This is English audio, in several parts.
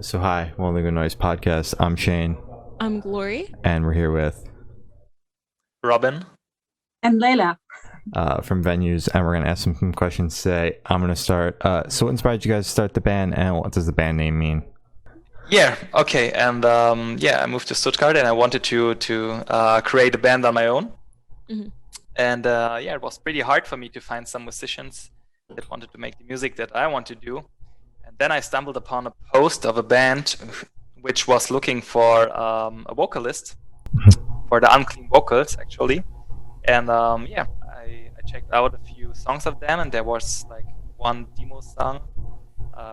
So hi, welcome to the Noise Podcast. I'm Shane, I'm Glory. and we're here with Robin. And Layla. From VENUES, and we're gonna ask some questions today. I'm gonna start. So what inspired you guys to start the band, and what does the band name mean? Yeah, okay, and I moved to Stuttgart, and I wanted to create a band on my own. Mhm. And it was pretty hard for me to find some musicians that wanted to make the music that I want to do. And then I stumbled upon a post of a band which was looking for a vocalist for the unclean vocals, actually. And I checked out a few songs of them, and there was like one demo song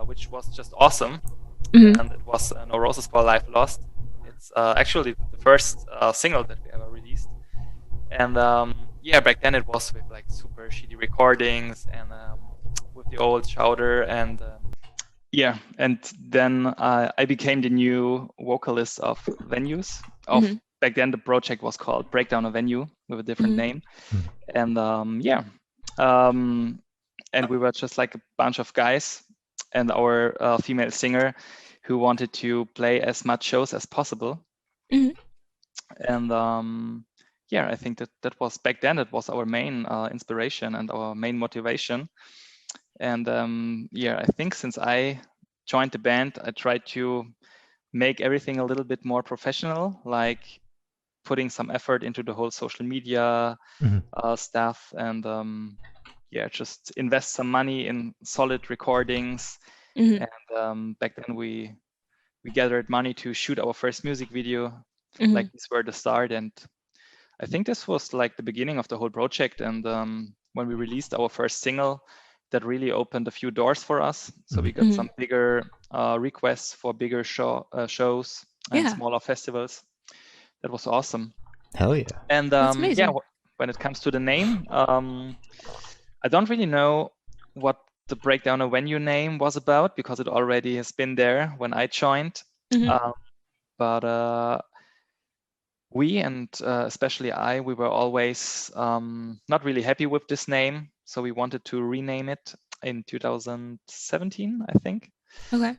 which was just awesome. Mhm. And it was No Roses for Life Lost. It's actually the first single that we ever released. And back then it was with like super shitty recordings and with the old shouter. And and then I became the new vocalist of Venues. Back then the project was called Breakdown a Venue with a different name. And and we were just like a bunch of guys and our female singer who wanted to play as much shows as possible. Mhm. And I think that was back then, it was our main inspiration and our main motivation. And I think since I joined the band, I tried to make everything a little bit more professional, like putting some effort into the whole social media stuff, and just invest some money in solid recordings. Mhm. And back then we gathered money to shoot our first music video. Mhm. Like these were the start, and I think this was like the beginning of the whole project. And when we released our first single, that really opened a few doors for us. So we got some bigger requests for bigger shows and Yeah. smaller festivals. That was awesome. Hell yeah! And That's amazing. when it comes to the name, I don't really know what the Breakdown a Venue name was about, because it already has been there when I joined. Mhm. But we, and especially we were always not really happy with this name. So we wanted to rename it in 2017, I think. Okay.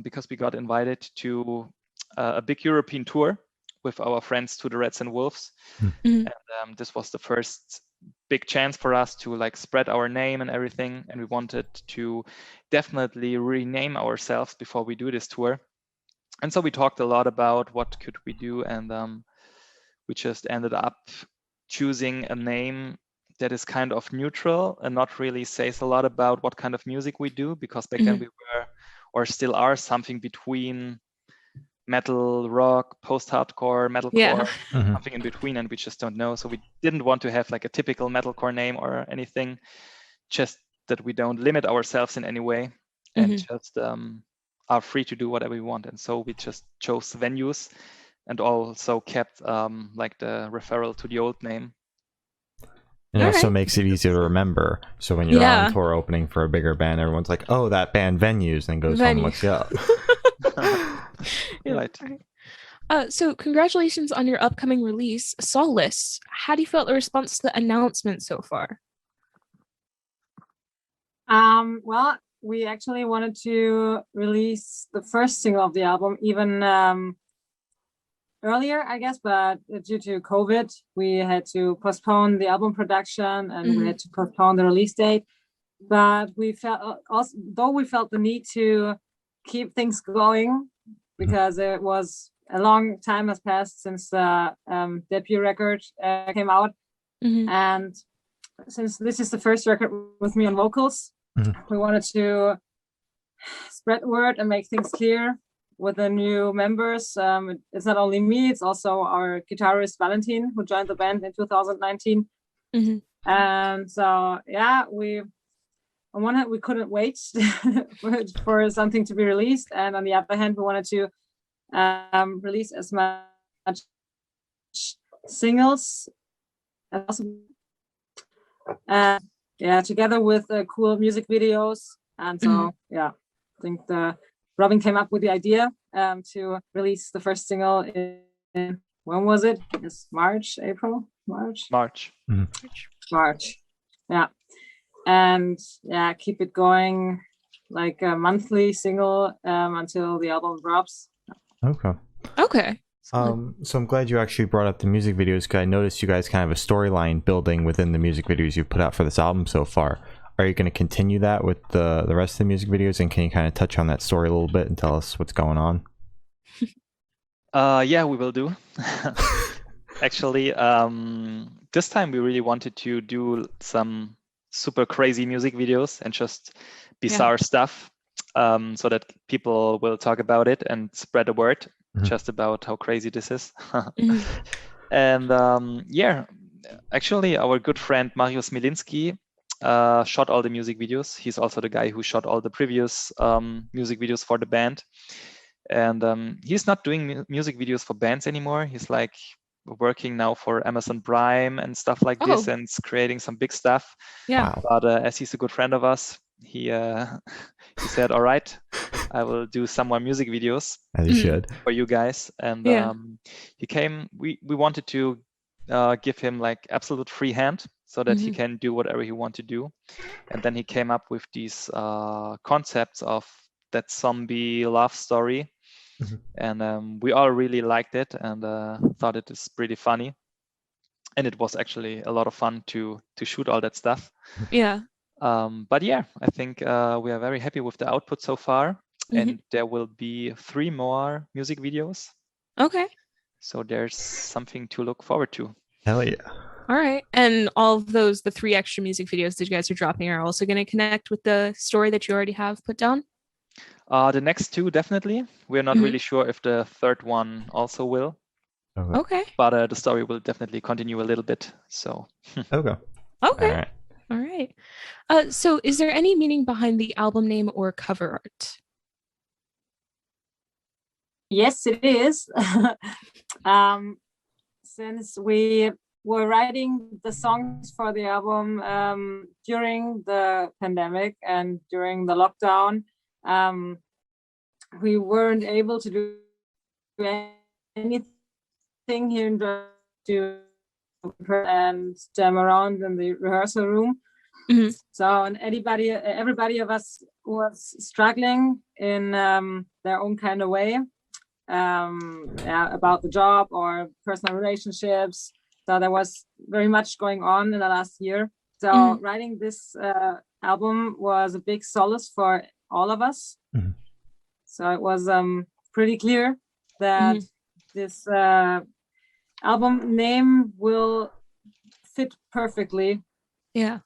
Because we got invited to a big European tour with our friends to the Reds and Wolves. Mhm. And this was the first big chance for us to like spread our name and everything. And we wanted to definitely rename ourselves before we do this tour. And so we talked a lot about what could we do, and we just ended up choosing a name that is kind of neutral and not really says a lot about what kind of music we do, because back then we were, or still are, something between metal, rock, post-hardcore, metalcore, Yeah. something in between, and we just don't know. So we didn't want to have like a typical metalcore name or anything, just that we don't limit ourselves in any way, and just are free to do whatever we want. And so we just chose Venues, and also kept like the referral to the old name. It also Alright. makes it easier to remember. So when you're Yeah. on tour opening for a bigger band, everyone's like, "Oh, that band VENUES," and goes home and Venue. looks you up. Yeah. Right. Alright. So congratulations on your upcoming release, Solace. How do you feel the response to the announcement so far? Well, we actually wanted to release the first single of the album even earlier, I guess, but due to COVID, we had to postpone the album production, and we had to postpone the release date. But we felt also, though we felt the need to keep things going, because it was a long time has passed since the debut record came out. And since this is the first record with me on vocals, we wanted to spread word and make things clear with the new members. It's not only me, it's also our guitarist Valentin, who joined the band in 2019. And so on one hand we couldn't wait for something to be released, and on the other hand we wanted to release as much singles as possible, together with cool music videos. And so I think Robin came up with the idea to release the first single in when was it? It's March. Yeah. And keep it going like a monthly single until the album drops. Okay. Okay. So I'm glad you actually brought up the music videos, because I noticed you guys kind of have a storyline building within the music videos you've put out for this album so far. Are you going to continue that with the rest of the music videos, and can you kind of touch on that story a little bit and tell us what's going on? Yeah, we will do. Actually, this time we really wanted to do some super crazy music videos and just bizarre stuff, so that people will talk about it and spread the word just about how crazy this is. And yeah, actually, our good friend Mariusz Milinski shot all the music videos. He's also the guy who shot all the previous music videos for the band. And he's not doing music videos for bands anymore. He's like working now for Amazon Prime and stuff like this, and creating some big stuff. Yeah. Wow. But as he's a good friend of us, he said, "All right, I will do some more music videos As you should. for you guys." And he came. We wanted to give him like absolute free hand, so that he can do whatever he want to do. And then he came up with these concepts of that zombie love story. And we all really liked it, and thought it is pretty funny. And it was actually a lot of fun to shoot all that stuff. Yeah. But yeah, I think we are very happy with the output so far. And there will be 3 more music videos. Okay. So there's something to look forward to. Hell yeah. All right. And all of those, the 3 extra music videos that you guys are dropping, are also going to connect with the story that you already have put down? The next 2, definitely. We're not really sure if the 3rd one also will. Okay. But the story will definitely continue a little bit. So. Okay. Okay. All right. So is there any meaning behind the album name or cover art? Yes, it is. Since we were writing the songs for the album during the pandemic and during the lockdown, we weren't able to do anything here in Germany to and jam around in the rehearsal room. So, and everybody of us was struggling in their own kind of way, about the job or personal relationships. So there was very much going on in the last year. So writing this album was a big solace for all of us. So it was pretty clear that this album name will fit perfectly. Yeah.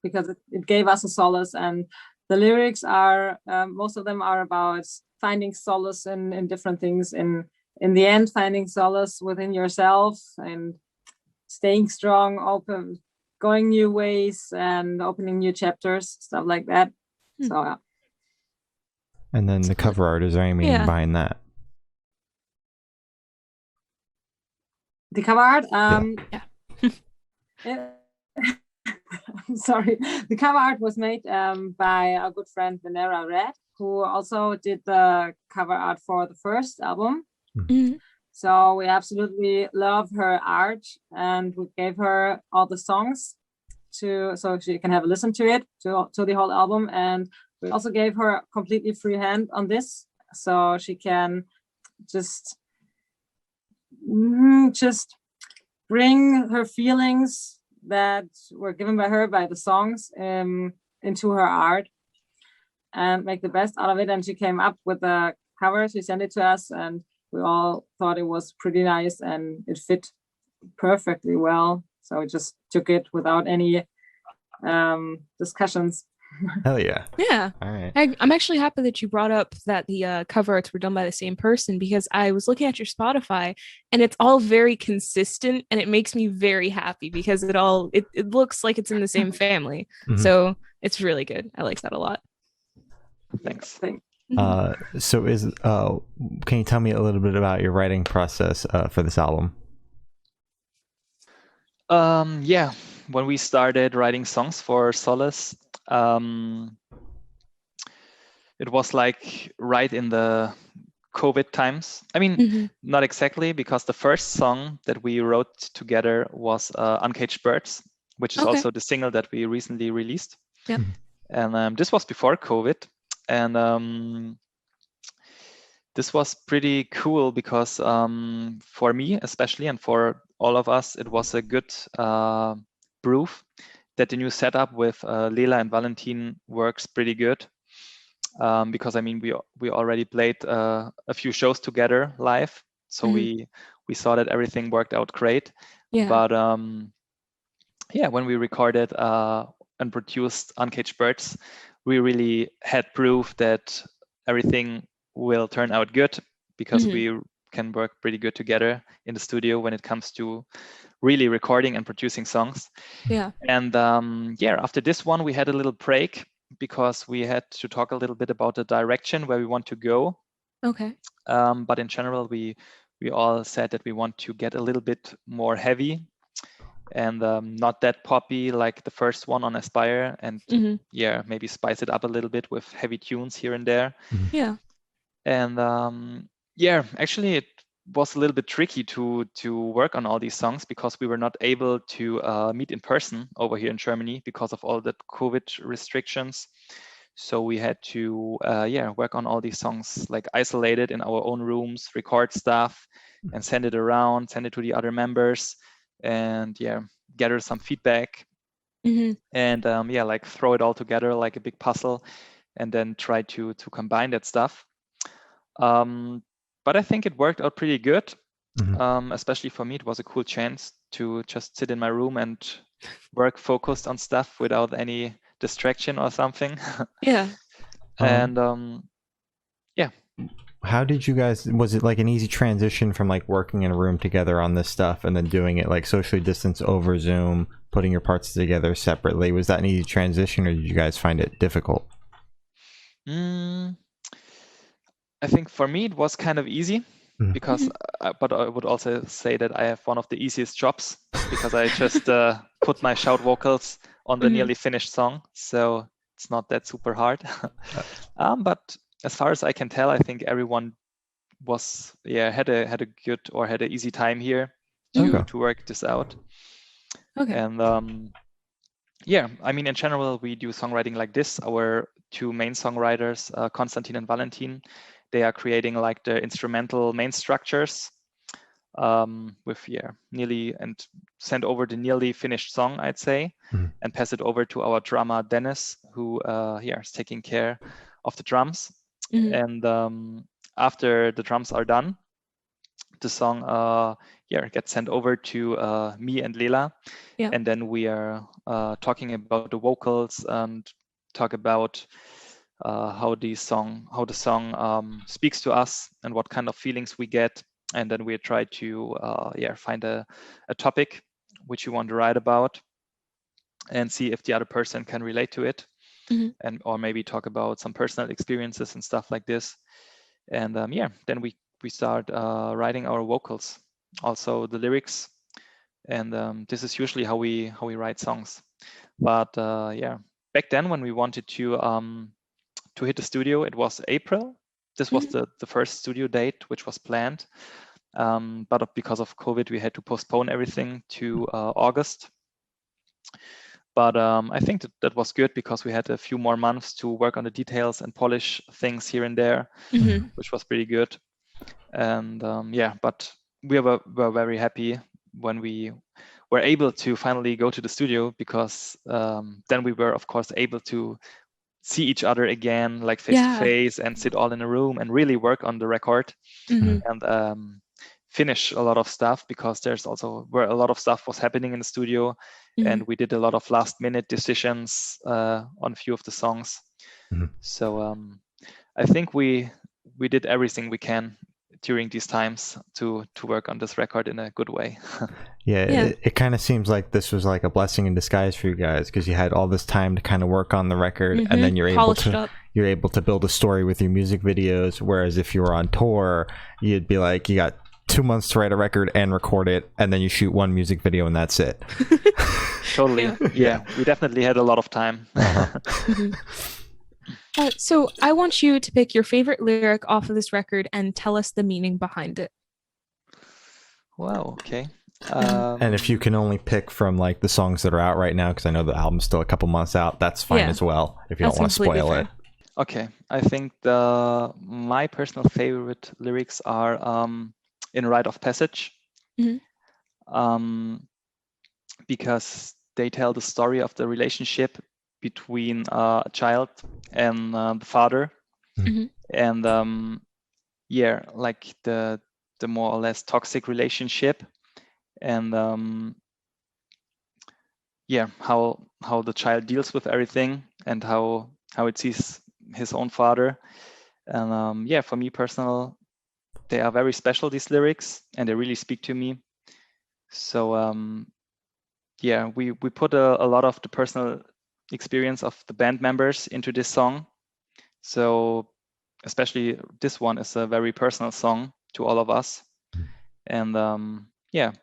Because it gave us a solace, and the lyrics are most of them are about finding solace in different things. In the end, finding solace within yourself and staying strong, open, going new ways, and opening new chapters, stuff like that. So yeah. And then the cover art, is there any meaning behind that? The cover art, sorry. The cover art was made by our good friend Venera Red, who also did the cover art for the first album. So we absolutely love her art, and we gave her all the songs so she can have a listen to it, to the whole album. And we also gave her completely free hand on this, so she can just bring her feelings that were given by her by the songs into her art and make the best out of it. And she came up with the cover. She sent it to us, and we all thought it was pretty nice and it fit perfectly well. So we just took it without any discussions. Hell yeah. Yeah. All right. I'm actually happy that you brought up that the cover arts were done by the same person, because I was looking at your Spotify and it's all very consistent, and it makes me very happy because it looks like it's in the same family. So it's really good. I like that a lot. Thanks. So can you tell me a little bit about your writing process for this album? Yeah, when we started writing songs for Solace, it was like right in the COVID times. I mean, not exactly, because the first song that we wrote together was Uncaged Birds, which is also the single that we recently released. Yep. And this was before COVID. And this was pretty cool because for me especially, and for all of us, it was a good proof that the new setup with Lela and Valentin works pretty good. Because I mean, we already played a few shows together live, so we saw that everything worked out great. Yeah. But yeah, when we recorded and produced Uncaged Birds, we really had proof that everything will turn out good, because we can work pretty good together in the studio when it comes to really recording and producing songs. Yeah. And yeah, after this one, we had a little break because we had to talk a little bit about the direction where we want to go. Okay. But in general, we all said that we want to get a little bit more heavy and not that poppy like the first one on Aspire, and yeah, maybe spice it up a little bit with heavy tunes here and there. Yeah. And yeah, actually it was a little bit tricky to work on all these songs because we were not able to meet in person over here in Germany because of all the COVID restrictions. So we had to yeah, work on all these songs like isolated in our own rooms, record stuff and send it around, send it to the other members, and yeah, gather some feedback. And yeah, like throw it all together like a big puzzle and then try to combine that stuff. But I think it worked out pretty good. Especially for me, it was a cool chance to just sit in my room and work focused on stuff without any distraction or something. Yeah. And yeah. How did you guys, was it like an easy transition from like working in a room together on this stuff and then doing it like socially distanced over Zoom, putting your parts together separately? Was that an easy transition, or did you guys find it difficult? I think for me it was kind of easy because, but I would also say that I have one of the easiest jobs because I just put my shout vocals on the nearly finished song, so it's not that super hard. But as far as I can tell, I think everyone was had a good or had an easy time here to work this out. Okay. And yeah, I mean, in general, we do songwriting like this. Our two main songwriters, Konstantin and Valentin, they are creating like the instrumental main structures with nearly, and send over the nearly finished song, I'd say, and pass it over to our drummer Dennis, who is taking care of the drums. And after the drums are done, the song gets sent over to me and Lela, and then we are talking about the vocals and talk about how the song speaks to us and what kind of feelings we get, and then we try to find a topic which you want to write about and see if the other person can relate to it, and or maybe talk about some personal experiences and stuff like this. And then we start writing our vocals, also the lyrics, and this is usually how we write songs. But back then when we wanted to hit the studio, it was April. This was the first studio date which was planned, but because of COVID we had to postpone everything to August. But I think that was good because we had a few more months to work on the details and polish things here and there, which was pretty good. And but we were very happy when we were able to finally go to the studio, because then we were of course able to see each other again, like face to face, and sit all in a room and really work on the record and finish a lot of stuff, because there's also where a lot of stuff was happening in the studio, and we did a lot of last minute decisions on a few of the songs. So I think we did everything we can during these times to work on this record in a good way. It kind of seems like this was like a blessing in disguise for you guys, because you had all this time to kind of work on the record, and then you're able to build a story with your music videos. Whereas if you were on tour, you'd be like, you got 2 months to write a record and record it, and then you shoot one music video and that's it. Totally. Yeah, we definitely had a lot of time. So I want you to pick your favorite lyric off of this record and tell us the meaning behind it. Wow, okay. And if you can only pick from like the songs that are out right now, because I know the album's still a couple months out, that's fine as well, if you don't want to spoil it. Okay, I think my personal favorite lyrics are in Rite of Passage, Mhm. because they tell the story of the relationship between a child and the father, Mhm. and yeah, like the more or less toxic relationship, and yeah, how the child deals with everything and how it sees his own father. And yeah, for me personal, they are very special, these lyrics, and they really speak to me. So yeah, we put a lot of the personal experience of the band members into this song. So especially this one is a very personal song to all of us. And yeah,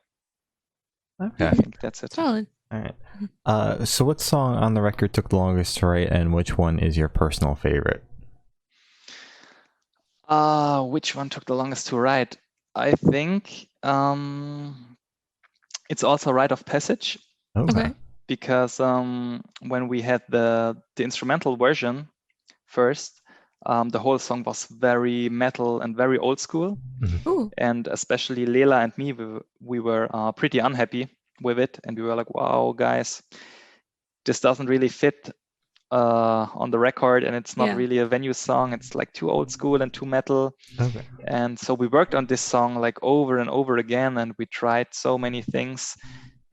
Okay. I think that's it. Solid. All right. So what song on the record took the longest to write, and which one is your personal favorite? Which one took the longest to write? I think it's also Rite of Passage, Okay. because when we had the instrumental version first, the whole song was very metal and very old school, Ooh. and especially Lela and me, we were pretty unhappy with it, and we were like, wow, guys, this doesn't really fit on the record, and it's not Yeah. really a Venue song. It's like too old school and too metal. Okay. And so we worked on this song like over and over again, and we tried so many things.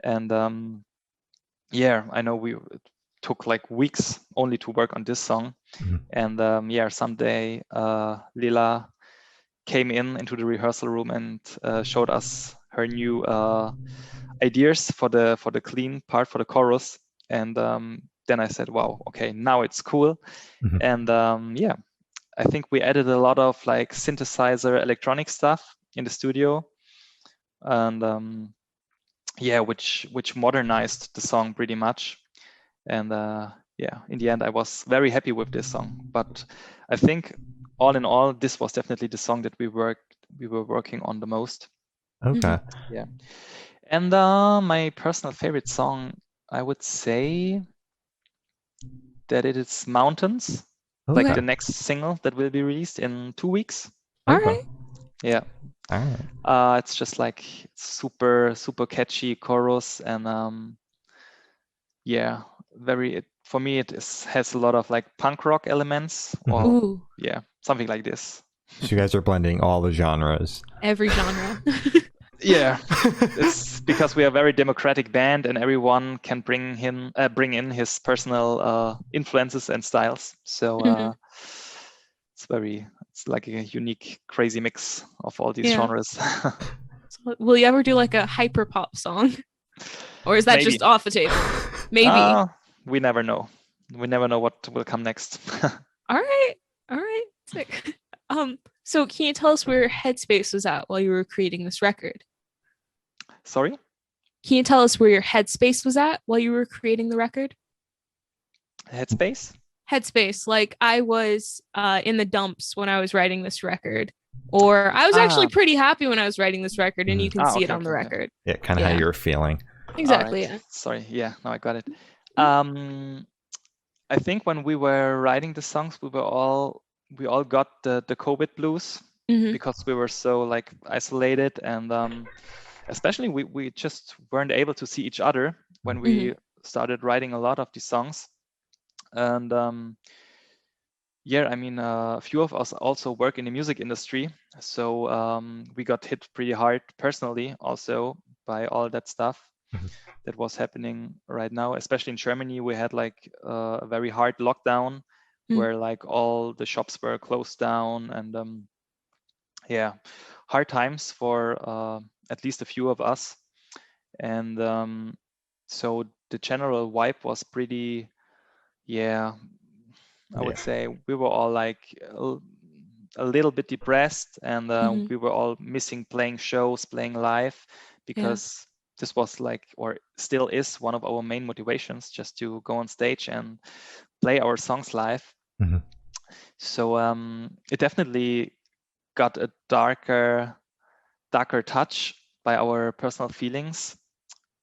And yeah, I know it took like weeks only to work on this song. And yeah, someday Lila came into the rehearsal room and showed us her new ideas for the clean part, for the chorus. And then I said, wow, okay, now it's cool. And yeah, I think we added a lot of like synthesizer electronic stuff in the studio, and yeah, which modernized the song pretty much. And yeah, in the end, I was very happy with this song. But I think all in all, this was definitely the song that we were working on the most. Okay. Yeah. And my personal favorite song, I would say that it is Mountains, like Okay. the next single that will be released in 2 weeks. All Okay. right. Yeah. All right. It's just like super catchy chorus, and yeah, for me has a lot of like punk rock elements, or Ooh. yeah, something like this. So you guys are blending all the genres. Every genre. Yeah, it's because we are a very democratic band, and everyone can bring in his personal influences and styles. So it's like a unique, crazy mix of all these Yeah. genres. So, will you ever do like a hyper pop song? Or is that Maybe. just off the table? Maybe. We never know. We never know what will come next. All right. Sick. So can you tell us where your headspace was at while you were creating this record? Sorry? Can you tell us where your headspace was at while you were creating the record? Headspace? Headspace, like I was in the dumps when I was writing this record, or I was actually pretty happy when I was writing this record, and you can see it on the record. Yeah, kind of how you were feeling. Exactly. Right. Yeah. Sorry. Yeah. Now I got it. I think when we were writing the songs, we all got the COVID blues, because we were so like isolated, and especially we just weren't able to see each other when we started writing a lot of these songs. And yeah, I mean, a few of us also work in the music industry, so we got hit pretty hard personally also by all that stuff that was happening right now. Especially in Germany, we had like a very hard lockdown where like all the shops were closed down, and yeah, hard times for at least a few of us. And so the general vibe was pretty, yeah, I would say we were all like a little bit depressed, and we were all missing playing shows, playing live, because this was like, or still is, one of our main motivations, just to go on stage and play our songs live. So it definitely got a darker touch by our personal feelings.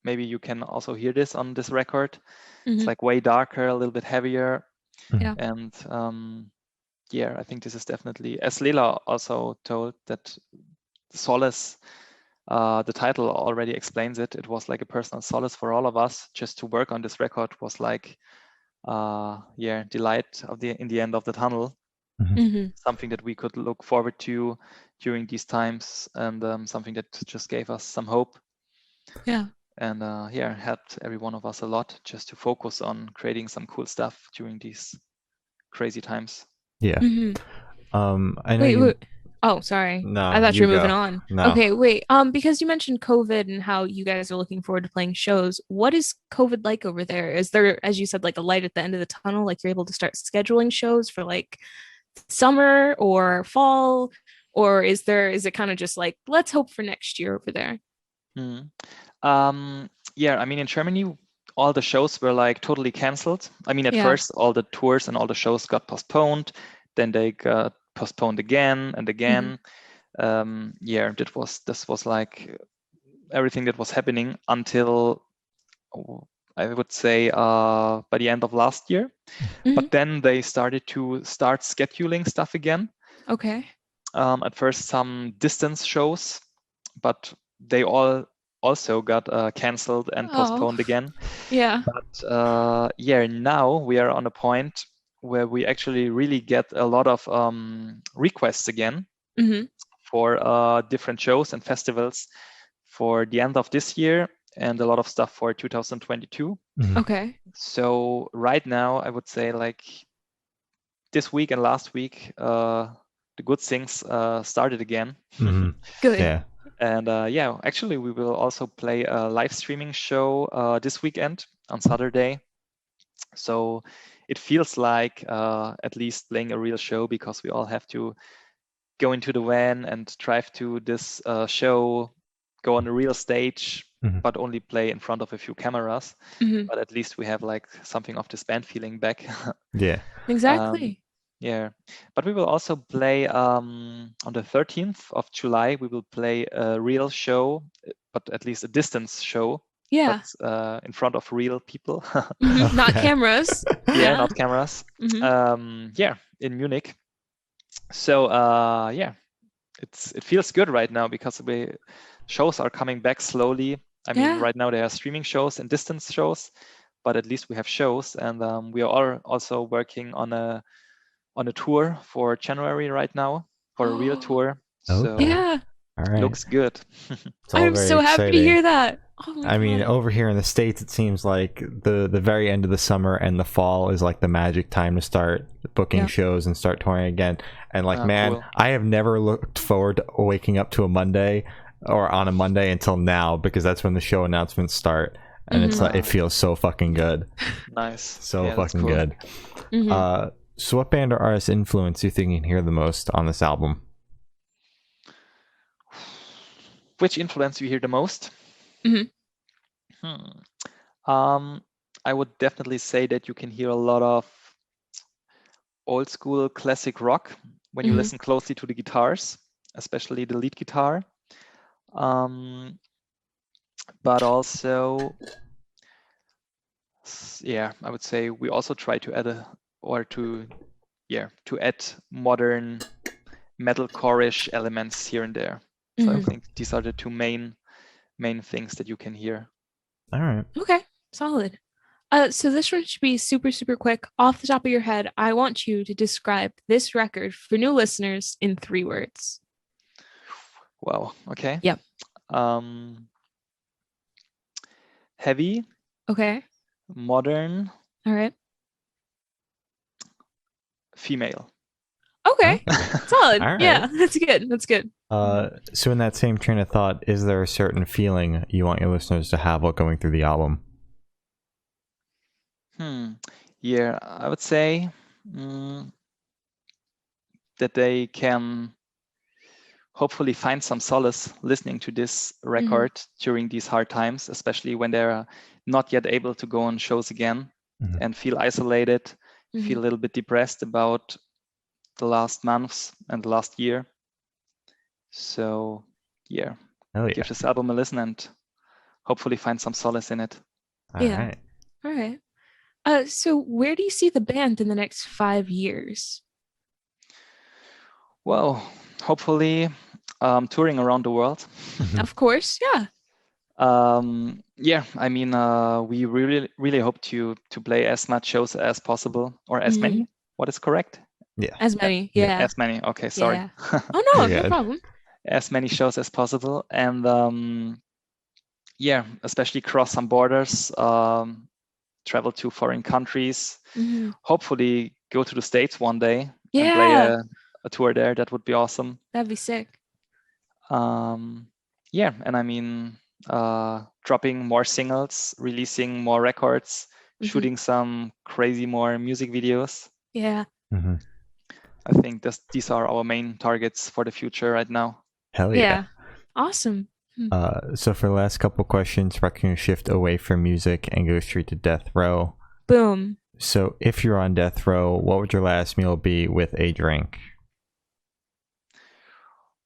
Maybe you can also hear this on this record. It's like way darker, a little bit heavier. Yeah. And yeah, I think this is definitely, as Lela also told, that Solace, the title already explains it. It was like a personal solace for all of us. Just to work on this record was like, yeah, the light in the end of the tunnel. Something that we could look forward to during these times, and something that just gave us some hope. Yeah. And yeah, helped every one of us a lot just to focus on creating some cool stuff during these crazy times. Yeah. I know Wait. Oh, sorry. No, I thought you were moving go. on. No. Okay, wait. Because you mentioned COVID and how you guys are looking forward to playing shows. What is COVID like over there? Is there, as you said, like a light at the end of the tunnel? Like you're able to start scheduling shows for like summer or fall, or is it kind of just like let's hope for next year over there? Yeah, I mean, in Germany, all the shows were like totally canceled. I mean, at first, all the tours and all the shows got postponed. Then they got postponed again and again. Yeah, this was like everything that was happening until I would say by the end of last year. But then they started scheduling stuff again. Okay. At first, some distance shows, but they all also got canceled and postponed again. Yeah. But yeah, now we are on a point where we actually really get a lot of requests again for different shows and festivals for the end of this year, and a lot of stuff for 2022. Okay. So right now, I would say like this week and last week, the good things started again. Good. Yeah. And yeah, actually, we will also play a live streaming show this weekend on Saturday. So it feels like at least playing a real show, because we all have to go into the van and drive to this show, go on a real stage, but only play in front of a few cameras. But at least we have like something of this band feeling back. Yeah. Exactly. Yeah, but we will also play on the 13th of July. We will play a real show, but at least a distance show. Yeah. But in front of real people. Not cameras. Yeah, not cameras. Yeah, in Munich. So yeah, it feels good right now, because shows are coming back slowly. I mean, right now there are streaming shows and distance shows, but at least we have shows, and we are also working on a tour for January right now, for a real tour. So yeah, all right. Looks good. I'm so happy to hear that. Oh I mean, over here in the States, it seems like the very end of the summer and the fall is like the magic time to start booking shows and start touring again. And like, man, cool. I have never looked forward to waking up to a Monday or on a Monday until now, because that's when the show announcements start. And it's like, it feels so fucking good. Nice. So fucking good. So what band or artist influence do you think you can hear the most on this album? Which influence do you hear the most? I would definitely say that you can hear a lot of old school classic rock when you listen closely to the guitars, especially the lead guitar. But also, yeah, I would say we also try to add add modern metalcore-ish elements here and there. So I think these are the two main things that you can hear. All right. Okay, solid. So this one should be super, super quick. Off the top of your head, I want you to describe this record for new listeners in 3 words. Wow. Okay. Yep. Heavy. Okay. Modern. All right. Female. Okay. Solid. Right. Yeah, that's good. That's good. So in that same train of thought, is there a certain feeling you want your listeners to have while going through the album? Yeah, I would say that they can hopefully find some solace listening to this record during these hard times, especially when they're not yet able to go on shows again and feel isolated, feel a little bit depressed about the last months and the last year. So yeah, give this album a listen and hopefully find some solace in it. All right. All right. So where do you see the band in the next 5 years? Well, hopefully touring around the world. Of course, yeah. Yeah, I mean, we really hope to play as much shows as possible, or as many. What is correct? Yeah. As many, yeah. As many. Okay, sorry. Yeah. Oh no, You're no good. problem. As many shows as possible, and yeah, especially cross some borders, travel to foreign countries. Hopefully, go to the States one day and play Yeah, a tour there. That would be awesome. that'd be sick. Yeah, and I mean, dropping more singles, releasing more records, shooting some crazy more music videos. Yeah. I think these are our main targets for the future right now. Hell yeah. Yeah. Awesome. So for the last couple questions, we're going to shift away from music and go straight to death row. Boom. So if you're on death row, what would your last meal be with a drink?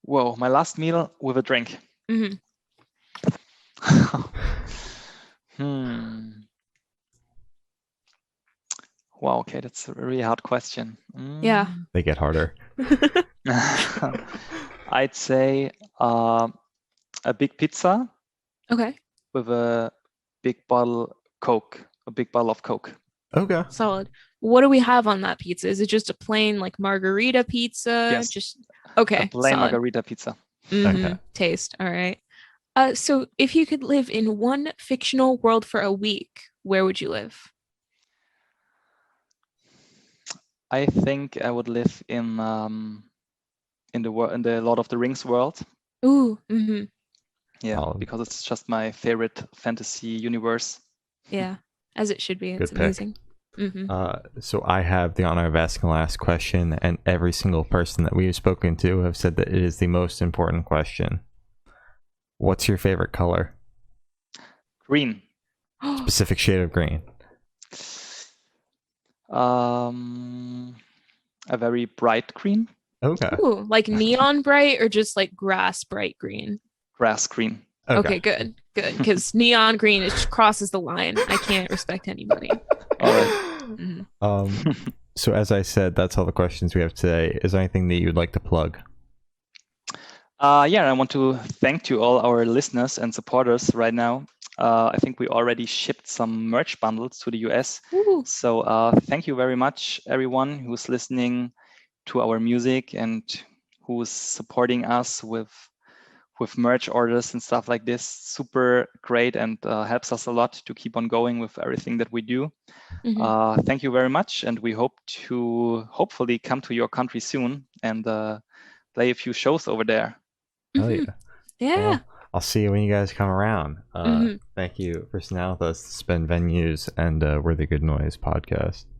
Whoa, my last meal with a drink. Wow, okay, that's a really hard question. Yeah. They get harder. I'd say a big pizza. Okay. With a big bottle of Coke. Okay. Solid. What do we have on that pizza? Is it just a plain like margarita pizza? Yes. Just okay. A plain solid. margarita pizza. Okay. Taste. All right. So if you could live in one fictional world for a week, where would you live? I think I would live in the Lord of the Rings world. Ooh. Yeah, because it's just my favorite fantasy universe. Yeah, as it should be. It's amazing. So I have the honor of asking the last question, and every single person that we have spoken to have said that it is the most important question. What's your favorite color? Green. Specific shade of green. A very bright green. Okay. Ooh, like neon bright or just like grass bright green? Grass green. Okay, good. Because neon green, it just crosses the line. I can't respect anybody. All right. So as I said, that's all the questions we have today. Is there anything that you'd like to plug? Yeah, I want to thank to all our listeners and supporters right now. I think we already shipped some merch bundles to the US. Ooh. So thank you very much, everyone who's listening to our music and who's supporting us with merch orders and stuff like this. Super great and helps us a lot to keep on going with everything that we do. Thank you very much, and we hope to hopefully come to your country soon and play a few shows over there. Oh yeah. Yeah. Well, I'll see you when you guys come around. Thank you for sitting down with us. It's been Venues and We're the Good Noise podcast.